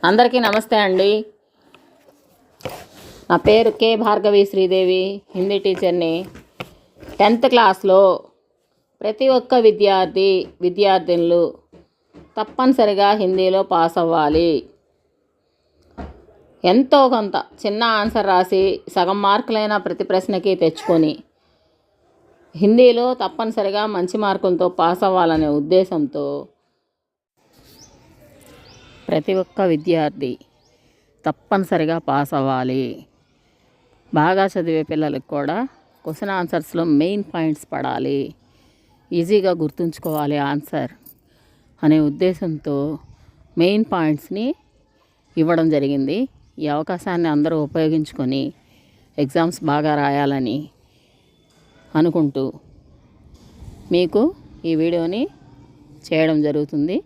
అందరికీ నమస్తే అండి. నా పేరు కే భార్గవి శ్రీదేవి, హిందీ టీచర్ని. 10th క్లాస్లో ప్రతి ఒక్క విద్యార్థినులు తప్పనిసరిగా హిందీలో పాస్ అవ్వాలి. ఎంతో కొంత చిన్న ఆన్సర్ రాసి సగం మార్కులైన ప్రతి ప్రశ్నకి తెచ్చుకొని హిందీలో తప్పనిసరిగా మంచి మార్కులతో పాస్ అవ్వాలనే ఉద్దేశంతో ప్రతి ఒక్క విద్యార్థి తప్పనిసరిగా పాస్ అవ్వాలి. బాగా చదివే పిల్లలకు కూడా క్వశ్చన్ ఆన్సర్స్లో మెయిన్ పాయింట్స్ పడాలి, ఈజీగా గుర్తుంచుకోవాలి ఆన్సర్ అనే ఉద్దేశంతో మెయిన్ పాయింట్స్ని ఇవ్వడం జరిగింది. ఈ అవకాశాన్ని అందరూ ఉపయోగించుకొని ఎగ్జామ్స్ బాగా రాయాలని అనుకుంటూ మీకు ఈ వీడియోని చేయడం జరుగుతుంది.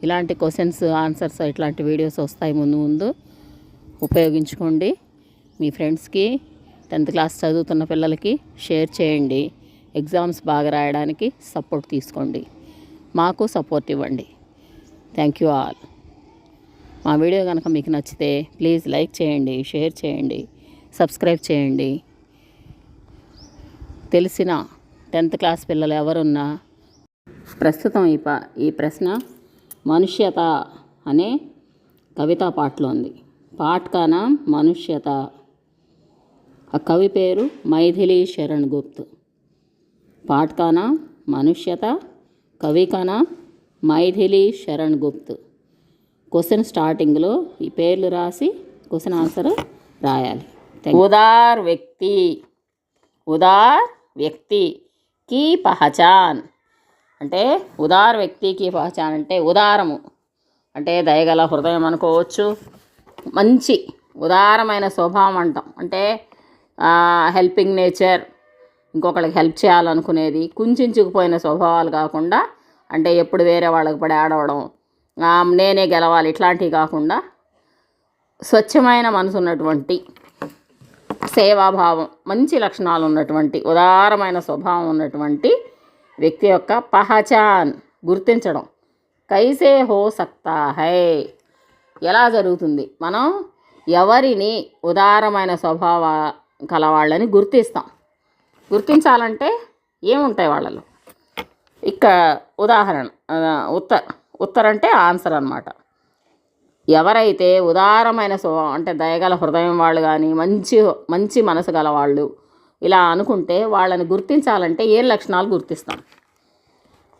ఇలాంటి క్వశ్చన్స్ ఆన్సర్స్ ఇట్లాంటి వీడియోస్ వస్తాయి ముందు ఉపయోగించుకోండి. మీ ఫ్రెండ్స్కి 10th క్లాస్ చదువుతున్న పిల్లలకి షేర్ చేయండి. ఎగ్జామ్స్ బాగా రాయడానికి సపోర్ట్ తీసుకోండి, మాకు సపోర్ట్ ఇవ్వండి. Thank you all. మా వీడియో కనుక మీకు నచ్చితే ప్లీజ్ లైక్ చేయండి, షేర్ చేయండి, సబ్స్క్రైబ్ చేయండి. తెలిసిన 10th క్లాస్ పిల్లలు ఎవరున్నా ప్రస్తుతం ఈ ప్రశ్న మనుష్యత అనే కవితా పాటలో ఉంది. పాట కా నామ్ మనుష్యత. ఆ కవి పేరు మైథిలి శరణ్ గుప్త్. పాట కా నామ్ మనుష్యత, కవి కా నామ్ మైథిలి శరణ్ గుప్త్. క్వశ్చన్ స్టార్టింగ్లో ఈ పేర్లు రాసి క్వశ్చన్ ఆన్సర్ రాయాలి. ఉదార్ వ్యక్తి की పహచాన్ అంటే ఉదార్ వ్యక్తికి పహచాన్ అంటే ఉదారము అంటే దయగల హృదయం అనుకోవచ్చు. మంచి ఉదారమైన స్వభావం అంటాం అంటే హెల్పింగ్ నేచర్, ఇంకొకరికి హెల్ప్ చేయాలనుకునేది. కుంచుకుపోయిన స్వభావాలు కాకుండా అంటే ఎప్పుడు వేరే వాళ్ళకి పడి ఆడవడం, నేనే గెలవాలి ఇట్లాంటివి కాకుండా స్వచ్ఛమైన మనసు ఉన్నటువంటి, సేవాభావం, మంచి లక్షణాలు ఉన్నటువంటి, ఉదారమైన స్వభావం ఉన్నటువంటి వ్యక్తి యొక్క పహచాన్ గుర్తించడం. కైసే హో సక్తా హై ఎలా జరుగుతుంది? మనం ఎవరిని ఉదారమైన స్వభావ కలవాళ్ళని గుర్తించాలంటే ఏముంటాయి వాళ్ళలో? ఇక ఉదాహరణ ఉత్తర్ అంటే ఆన్సర్ అన్నమాట. ఎవరైతే ఉదారమైన స్వభావం అంటే దయగల హృదయం వాళ్ళు కానీ మంచి మనసు గలవాళ్ళు ఇలా అనుకుంటే వాళ్ళని గుర్తించాలంటే ఏ లక్షణాలు గుర్తిస్తాం?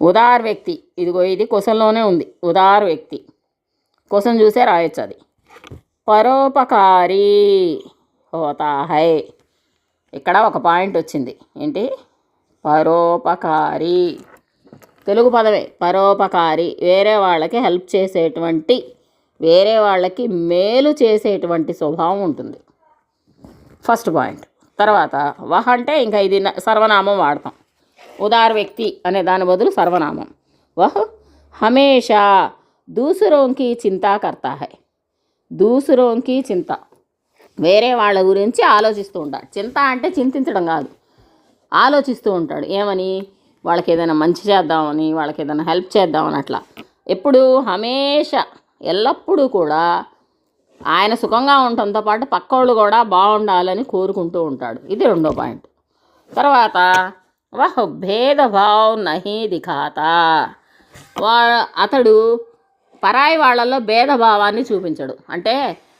ఉదార్ వ్యక్తి, ఇది క్వశ్చన్లోనే ఉంది. ఉదార్ వ్యక్తి క్వశ్చన్ చూసే రాయొచ్చు అది. పరోపకారి హోతా హై. ఇక్కడ ఒక పాయింట్ వచ్చింది. ఏంటి? పరోపకారి తెలుగు పదమే. పరోపకారి వేరే వాళ్ళకి హెల్ప్ చేసేటువంటి, వేరే వాళ్ళకి మేలు చేసేటువంటి స్వభావం ఉంటుంది. First point. తర్వాత వహ్ అంటే ఇంకా ఇది సర్వనామం వాడతాం. ఉదార్ వ్యక్తి అనే దాని బదులు సర్వనామం. వహ్ హమేషా దూసరోంకి చింతా కర్తా హై. దూసరోంకి చింత, వేరే వాళ్ళ గురించి ఆలోచిస్తూ ఉంటాడు. చింత అంటే చింతించడం కాదు, ఆలోచిస్తూ ఉంటాడు. ఏమని? వాళ్ళకి ఏదైనా మంచి చేద్దామని, వాళ్ళకి ఏదైనా హెల్ప్ చేద్దామని. అట్లా ఎప్పుడు హమేషా ఎల్లప్పుడూ కూడా ఆయన సుఖంగా ఉండటంతో పాటు పక్కోళ్ళు కూడా బాగుండాలని కోరుకుంటూ ఉంటాడు. ఇది రెండో పాయింట్. తర్వాత వహ్ భేదభావ్ నహీ దిఖాతా. అతడు పరాయి వాళ్ళల్లో భేదభావాన్ని చూపించడు. అంటే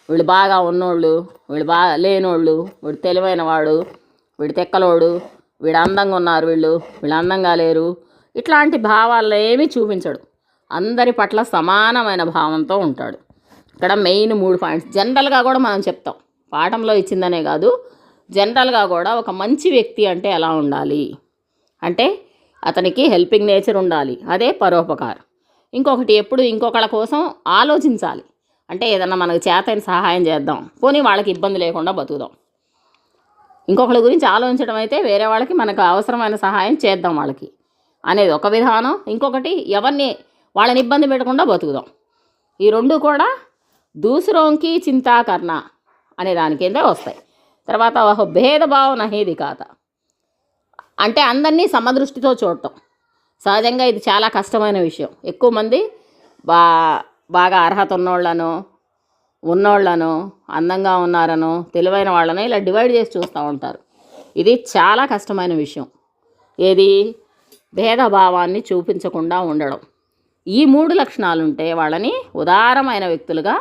వీళ్ళు బాగా ఉన్నోళ్ళు, వీళ్ళు బాగా లేనోళ్ళు, వీడు తెలివైన వాడు, వీడు తెక్కలోడు, వీడు అందంగా ఉన్నారు, వీళ్ళు అందంగా లేరు, ఇట్లాంటి భావాల్లో ఏమీ చూపించడు. అందరి పట్ల సమానమైన భావంతో ఉంటాడు. ఇక్కడ మెయిన్ 3 పాయింట్స్ జనరల్గా కూడా మనం చెప్తాం. పాఠంలో ఇచ్చిందనే కాదు, జనరల్గా కూడా ఒక మంచి వ్యక్తి అంటే ఎలా ఉండాలి అంటే అతనికి హెల్పింగ్ నేచర్ ఉండాలి, అదే పరోపకారం. ఇంకొకటి ఎప్పుడు ఇంకొకళ్ళ కోసం ఆలోచించాలి. అంటే ఏదన్నా మనకు చేతైన సహాయం చేద్దాం, పోనీ వాళ్ళకి ఇబ్బంది లేకుండా బతుకుదాం. ఇంకొకళ్ళ గురించి ఆలోచించడం అయితే వేరే వాళ్ళకి మనకు అవసరమైన సహాయం చేద్దాం వాళ్ళకి అనేది ఒక విధానం. ఇంకొకటి వాళ్ళని ఇబ్బంది పెట్టకుండా బతుకుదాం. ఈ రెండు కూడా దూసరోంకి చింతా కర్ణ అనే దాని కిందే వస్తాయి. తర్వాత భేదభావ నహీ దిఖాతా అంటే అందరినీ సమదృష్టితో చూడటం. సహజంగా ఇది చాలా కష్టమైన విషయం. ఎక్కువ మంది బాగా అర్హత ఉన్నోళ్ళను, ఉన్నోళ్ళను, అందంగా ఉన్నారనో, తెలివైన వాళ్ళనో ఇలా డివైడ్ చేసి చూస్తూ ఉంటారు. ఇది చాలా కష్టమైన విషయం. ఏది? భేదభావాన్ని చూపించకుండా ఉండడం. ఈ 3 లక్షణాలు ఉంటే వాళ్ళని ఉదారమైన వ్యక్తులుగా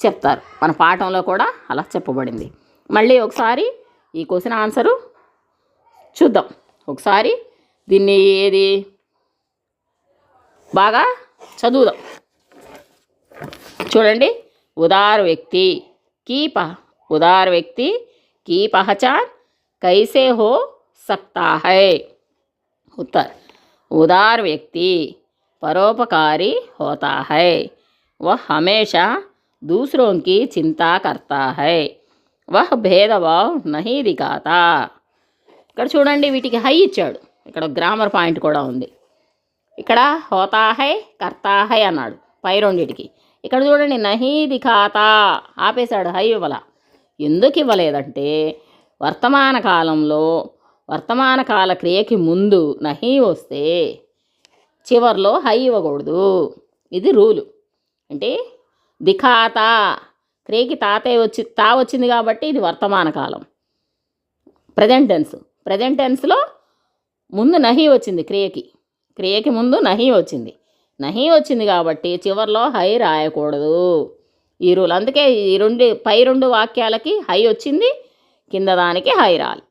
చెప్తారు. మన పాఠంలో కూడా అలా చెప్పబడింది. మళ్ళీ ఒకసారి ఈ క్వశ్చన్ ఆన్సరు చూద్దాం. ఒకసారి దీన్ని ఏది బాగా చదువుదాం. చూడండి. उदार व्यक्ति की पहचान कैसे हो सकता है? उत्तर: उदार व्यक्ति परोपकारी होता है, वह हमेशा दूसरों की चिंता करता है, वह भेदभाव नहीं दिखाता. ఇక్కడ చూడండి, వీటికి హై ఇచ్చాడు. ఇక్కడ గ్రామర్ పాయింట్ కూడా ఉంది. ఇక్కడ హోతా హై, కర్తా హై అన్నాడు పై రెండిటికి. ఇక్కడ చూడండి, నహీ దిఖాతా ఆపేశాడు, హై ఇవ్వాల. ఎందుకు ఇవ్వలేదంటే వర్తమాన కాలంలో వర్తమాన కాల క్రియకి ముందు నహీ వస్తే చివర్లో హై ఇవ్వకూడదు. ఇది రూలు. అంటే దిఖాతా క్రియకి తా వచ్చింది కాబట్టి ఇది వర్తమాన కాలం, ప్రజెంట్ టెన్స్లో ముందు నహీ వచ్చింది. క్రియకి ముందు నహీ వచ్చింది కాబట్టి చివర్లో హై రాయకూడదు. ఈ రూల్. అందుకే ఈ పై రెండు వాక్యాలకి హై వచ్చింది, కింద దానికి హై రాలి.